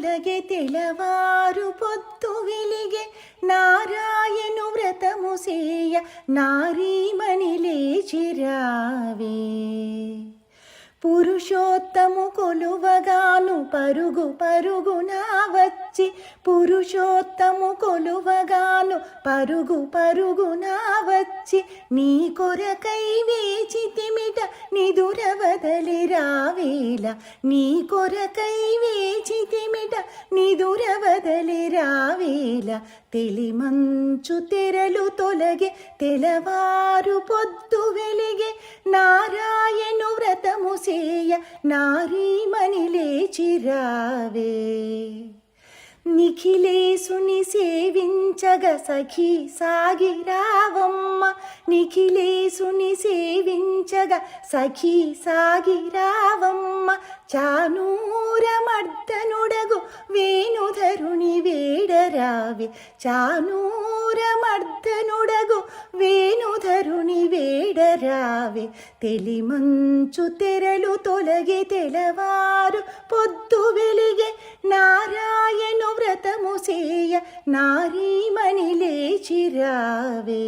తొలగే తెలవారు పొద్దు వెలిగే నారాయణు వ్రతము సేయ నారీమణి లేచిరావే పురుషోత్తము కొలువగాను పరుగు పరుగునా వచ్చి పురుషోత్తము కొలువగాను పరుగు పరుగునా వచ్చి నీ కొరకై వేచితిమిట నిదురవదలి రావేల నీ కొరకై వేచితిమిట నిదురవదలి రావేల తెలిమంచు తెరలు తొలగే తెలవారు పొద్దు వెలిగే నారాయణు వ్రతము సేయ నారీమణి లేచిరావే నిఖిలేసుని సేవించగ సఖీ సాగిరావమ్మ నిఖిలేసుని సేవించగ సఖీ సాగిరావమ్మ చానూరమర్దనుడగు వేణుధరుని వేడరావే చానూరమర్దనుడగు వేణుధరుని వేడరావే తెలిమంచు తెరలు తొలగే తెలవారు పొద్దు వెలిగే నారాయణు వ్రతము సేయ నారీమణి లేచిరావే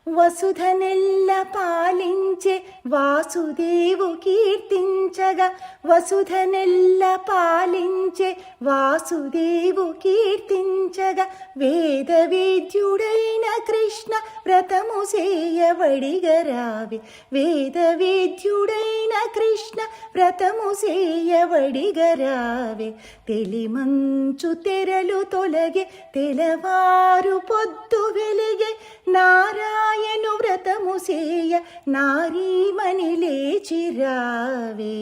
వసుధనెల్ల పాలించే వాసుదేవు కీర్తించగా వసుధనెల్ల పాలించే వాసుదేవు కీర్తించగా వేద వేద్యుడైన కృష్ణ వ్రతము సేయవడిగరావే వేద వేద్యుడైన కృష్ణ వ్రతము సేయవడిగరావే తెలిమంచు తెరలు తొలగే తెలవారు పొద్దు వెలిగే నారాయణు వ్రతము సేయ నారీమణి లేచిరావే